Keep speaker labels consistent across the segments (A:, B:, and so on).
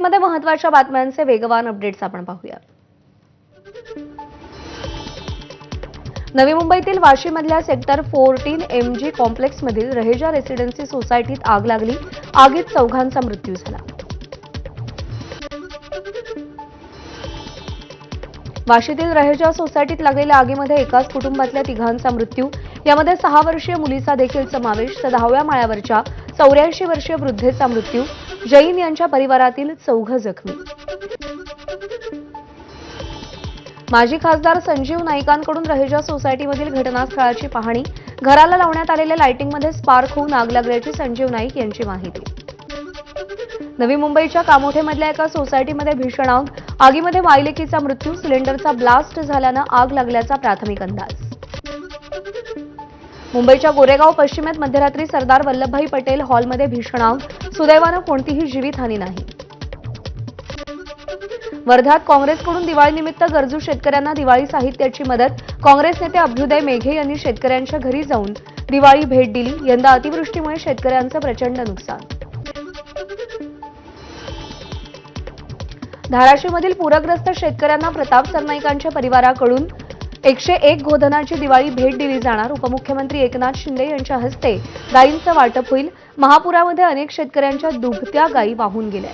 A: मध्ये महत्त्वाच्या बातम्यांचे वेगवान अपडेट्स आपण पाहूया। नवी मुंबईतील वाशीमधल्या सेक्टर 14 MG कॉम्प्लेक्समधील रहेजा रेसिडेन्सी सोसायटीत आग लागली। आगीत चौघांचा मृत्यू झाला। वाशीतील रहेजा सोसायटीत लागलेल्या आगीमध्ये एकाच कुटुंबातल्या तिघांचा मृत्यू, यामध्ये 6 वर्षीय मुलीचा देखील समावेश, तर 10व्या माळ्यावरच्या 84 वर्षीय वृद्धेचा मृत्यू। जैन यांच्या परिवारातील 4 जखमी। माजी खासदार संजीव नाईकांकडून रहेजा सोसायटीमधील घटनास्थळाची पाहणी। घराला लावण्यात आलेल्या लाइटिंगमध्ये स्पार्क होऊन आग लागल्याची संजीव नाईक यांची माहिती। नवी मुंबईच्या कामोठेमधल्या एका सोसायटीमध्ये भीषण आग। आगीमध्ये मायलेकीचा मृत्यू, सिलेंडरचा ब्लास्ट झाल्यानं आग लागल्याचा प्राथमिक अंदाज। मुंबईच्या गोरेगाव पश्चिमेत मध्यरात्री सरदार वल्लभभाई पटेल हॉलमध्ये भीषण आग। सुदैवानं कोणतीही जीवितहानी नाही। वर्ध्यात काँग्रेसकडून दिवाळीनिमित्त गरजू शेतकऱ्यांना दिवाळी साहित्याची मदत। काँग्रेस नेते अभ्युदय मेघे यांनी शेतकऱ्यांच्या घरी जाऊन दिवाळी भेट दिली। यंदा अतिवृष्टीमुळे शेतकऱ्यांचं प्रचंड नुकसान। धाराशिवमधील पूरग्रस्त शेतकऱ्यांना प्रताप सरनाईकांच्या परिवाराकडून 101 गोधनाची दिवाळी भेट दिली जाणार। उपमुख्यमंत्री एकनाथ शिंदे यांच्या हस्ते गायींचं वाटप होईल। महापुरामध्ये अनेक शेतकऱ्यांच्या दुभत्या गायी वाहून गेल्या।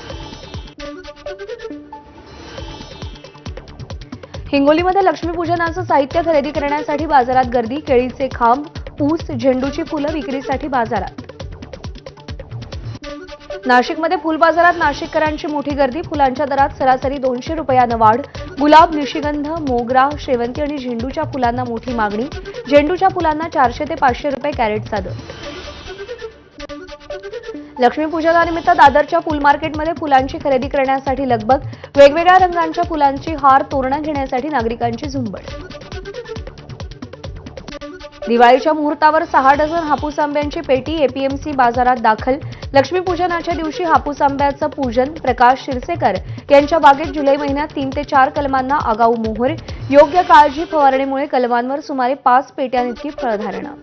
A: हिंगोलीमध्ये लक्ष्मीपूजनाचं साहित्य खरेदी करण्यासाठी बाजारात गर्दी। केळीचे खांब, ऊस, झेंडूची फुलं विक्रीसाठी बाजारात। नाशिकमध्ये फुल बाजारात नाशिककरांची मोठी गर्दी। फुलांच्या दरात सरासरी 200 रुपयानं वाढ। गुलाब, निशिगंध, मोगरा, शेवंती आणि झेंडूच्या फुलांना मोठी मागणी। झेंडूच्या फुलांना 400 ते 500 रुपये कॅरेटचा दर। लक्ष्मीपूजनानिमित्त दादरच्या फुल मार्केटमध्ये फुलांची खरेदी करण्यासाठी लगबग। वेगवेगळ्या रंगांच्या फुलांची हार, तोरणं घेण्यासाठी नागरिकांची झुंबड। दिवाळीच्या मुहूर्तावर 6 डझन हापूस आंब्यांची पेटी एपीएमसी बाजारात दाखल। लक्ष्मीपूजनाच्या दिवशी हापूस आंब्याचं पूजन। प्रकाश शिरसेकर यांच्या बागेत जुलै महिन्यात 3 ते 4 कलमांना आगाऊ मोहर। योग्य काळजी फवारणीमुळे कलमांवर सुमारे 5 पेट्यांइतकी फळधारणा।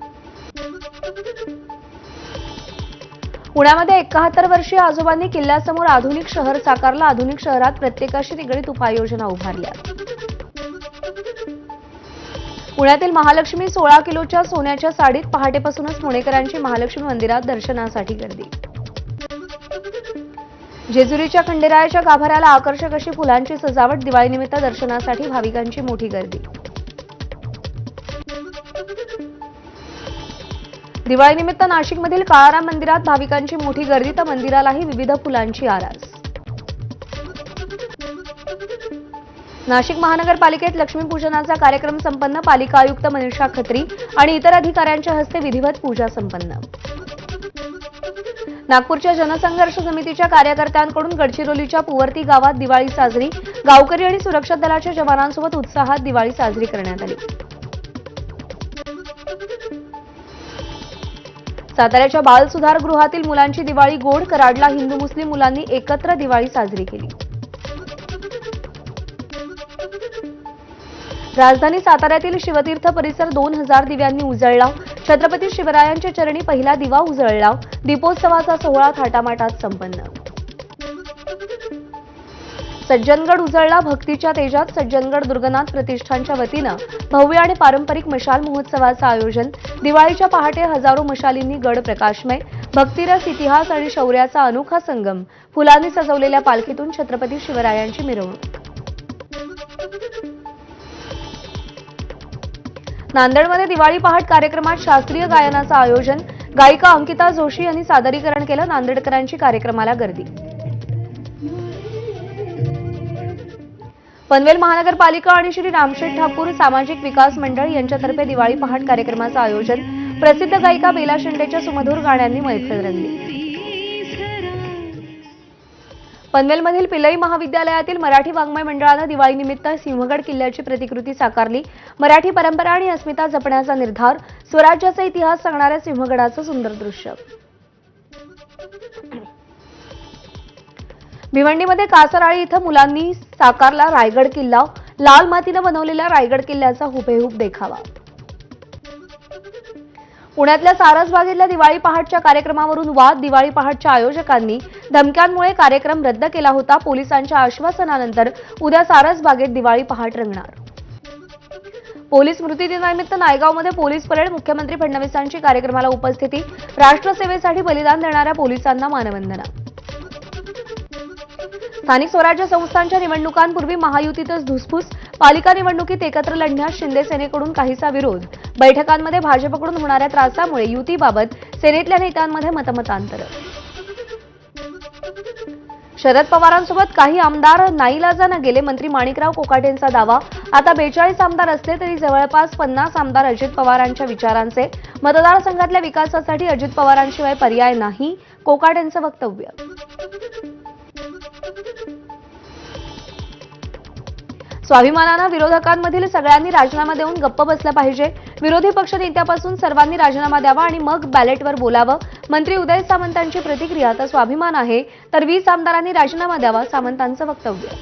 A: पुण्यामध्ये 71 वर्षीय आजोबांनी किल्ल्यासमोर आधुनिक शहर साकारलं। आधुनिक शहरात प्रत्येकाशी निगडीत उपाययोजना उभारल्या। पुण्यातील महालक्ष्मी 16 किलोच्या सोन्याच्या साडीत पहाटेपासूनच पुणेकरांची महालक्ष्मी मंदिरात दर्शनासाठी गर्दी। जेजुरीच्या खंडेरायाच्या गाभाऱ्याला आकर्षक अशी फुलांची सजावट। दिवाळीनिमित्त दर्शनासाठी भाविकांची मोठी गर्दी। दिवाळीनिमित्त नाशिकमधील काळाराम मंदिरात भाविकांची मोठी गर्दी, तर मंदिरालाही विविध फुलांची आरास। नाशिक महानगरपालिकेत लक्ष्मीपूजनाचा कार्यक्रम संपन्न। पालिका आयुक्त मनीषा खत्री आणि इतर अधिकाऱ्यांच्या हस्ते विधिवत पूजा संपन्न। नागपूरच्या जनसंघर्ष समितीच्या कार्यकर्त्यांकडून गडचिरोलीच्या पुवर्ती गावात दिवाळी साजरी। गावकरी आणि सुरक्षा दलाच्या जवानांसोबत उत्साहात दिवाळी साजरी करण्यात आली। साताऱ्याच्या बाल सुधार गृहातील मुलांची दिवाळी गोड। कराडला हिंदू मुस्लिम मुलांनी एकत्र दिवाळी साजरी केली। राजधानी साताऱ्यातील शिवतीर्थ परिसर 2000 दिव्यांनी उजळला। छत्रपती शिवरायांच्या चरणी पहिला दिवा उजळला। दीपोत्सवाचा सोहळा थाटामाटात संपन्न। सज्जनगड उजळला भक्तीच्या तेजात। सज्जनगड दुर्गनाथ प्रतिष्ठानच्या वतीनं भव्य आणि पारंपरिक मशाल महोत्सवाचं आयोजन। दिवाळीच्या पहाटे हजारो मशालींनी गड प्रकाशमय। भक्तिरस, इतिहास आणि शौर्याचा अनोखा संगम। फुलांनी सजवलेल्या पालखीतून छत्रपती शिवरायांची मिरवणूक। नांदेडमध्ये दिवाळी पहाट कार्यक्रमात शास्त्रीय गायनाचं आयोजन। गायिका अंकिता जोशी यांनी सादरीकरण केलं। नांदेडकरांची कार्यक्रमाला गर्दी। पनवेल महानगरपालिका आणि श्री रामशेठ ठाकूर सामाजिक विकास मंडळ यांच्यातर्फे दिवाळी पहाट कार्यक्रमाचं आयोजन। प्रसिद्ध गायिका बेला शेंडेच्या सुमधुर गाण्यांनी मैफल रंगली। पनवेलमधील पिलई महाविद्यालयातील मराठी वाङ्मय मंडळानं दिवाळीनिमित्त सिंहगड किल्ल्याची प्रतिकृती साकारली। मराठी परंपरा आणि अस्मिता जपण्याचा निर्धार। स्वराज्याचा इतिहास सांगणाऱ्या सिंहगडाचं सुंदर दृश्य। भिवंडीमध्ये कासराळी इथं मुलांनी साकारला रायगड किल्ला। लाल मातीनं बनवलेल्या रायगड किल्ल्याचा हुबेहूब देखावा। पुण्यातल्या सारसबागेतल्या दिवाळी पहाटच्या कार्यक्रमावरून वाद। दिवाळी पहाटच्या आयोजकांनी धमक्यांमुळे कार्यक्रम रद्द केला होता. पोलिसांच्या आश्वासनानंतर उद्या सारसबागेत दिवाळी पहाट रंगणार. पोलीस स्मृतिदिनानिमित्त नायगावमध्ये पोलीस परेड. मुख्यमंत्री फडणवीसांची कार्यक्रमाला उपस्थिती. राष्ट्रसेवेसाठी बलिदान देणाऱ्या पोलिसांना मानवंदना. स्थानिक स्वराज्य संस्थांच्या निवडणुकांपूर्वी महायुतीतच धुसफूस. पालिका निवडणुकीत एकत्र लढण्यास शिंदे सेनेकडून काहीसा विरोध. बैठकांमध्ये भाजपकडून होणाऱ्या त्रासामुळे युतीबाबत सेनेतल्या नेत्यांमध्ये मतमतांतर. शरद पवारांसोबत काही आमदार नाईलाजाने गेले. मंत्री माणिकराव कोकाटेंचा दावा. आता 42 आमदार असले तरी जवळपास 50 आमदार अजित पवारांच्या विचारांचे. मतदारसंघातल्या विकासासाठी अजित पवारांशिवाय पर्याय नाही, कोकाटेंचं वक्तव्य. स्वाभिमानानं विरोधकांमधील सगळ्यांनी राजीनामा देऊन गप्प बसलं पाहिजे. विरोधी पक्ष नेत्यापासून सर्वांनी राजीनामा द्यावा आणि मग बॅलेटवर बोलावं. मंत्री उदय सामंतांची प्रतिक्रिया. आता स्वाभिमान आहे तर 20 आमदारांनी राजीनामा द्यावा, सामंतांचं वक्तव्य.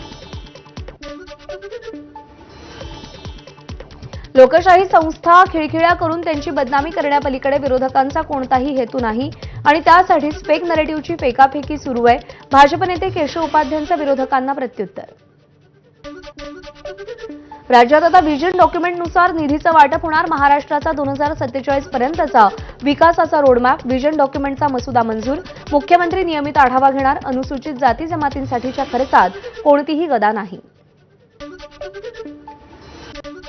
A: लोकशाही संस्था खिळखिळ्या करून त्यांची बदनामी करण्यापलीकडे विरोधकांचा कोणताही हेतू नाही आणि त्यासाठीच फेक नरेटिव्हची फेकाफेकी सुरू आहे. भाजप नेते केशव उपाध्यांचं विरोधकांना प्रत्युत्तर. राज्यात आता व्हिजन डॉक्युमेंटनुसार निधीचं वाटप होणार. महाराष्ट्राचा 2047 पर्यंतचा विकासाचा रोडमॅप. व्हिजन डॉक्युमेंटचा मसुदा मंजूर. मुख्यमंत्री नियमित आढावा घेणार. अनुसूचित जाती जमातींसाठीच्या खर्चात कोणतीही गदा नाही.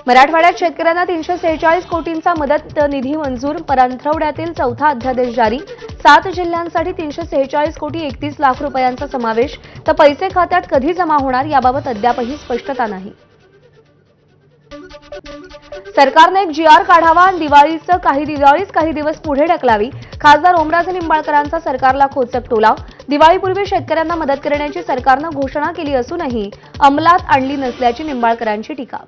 A: मराठवाड्यात शेतकऱ्यांना 346 कोटींचा मदत निधी मंजूर. पंधरवड्यातील चौथा अध्यादेश जारी. 7 जिल्ह्यांसाठी 346 कोटी 31 लाख रुपयांचा समावेश. तर पैसे खात्यात कधी जमा होणार याबाबत अद्यापही स्पष्टता नाही. सरकारने एक GR काढावा आणि दिवाळीच काही दिवस पुढे ढकलावी. खासदार ओमराजे निंबाळकरांचा सरकारला खोचक टोला. दिवाळीपूर्वी शेतकऱ्यांना मदत करण्याची सरकारनं घोषणा केली असूनही अंमलात आणली नसल्याची निंबाळकरांची टीका.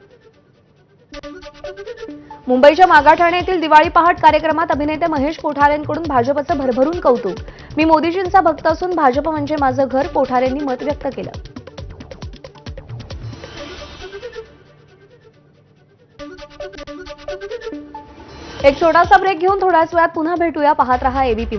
A: मुंबईच्या मागाठाणे येथील दिवाळी पहाट कार्यक्रमात अभिनेते महेश कोठारेंकडून भाजपचं भरभरून कौतुक. मी मोदीजींचा भक्त असून भाजप म्हणजे माझं घर, कोठारेंनी मत व्यक्त केलं. एक छोटासा ब्रेक घेऊन थोड्याच वेळात पुन्हा भेटूया. पाहत रहा ABP.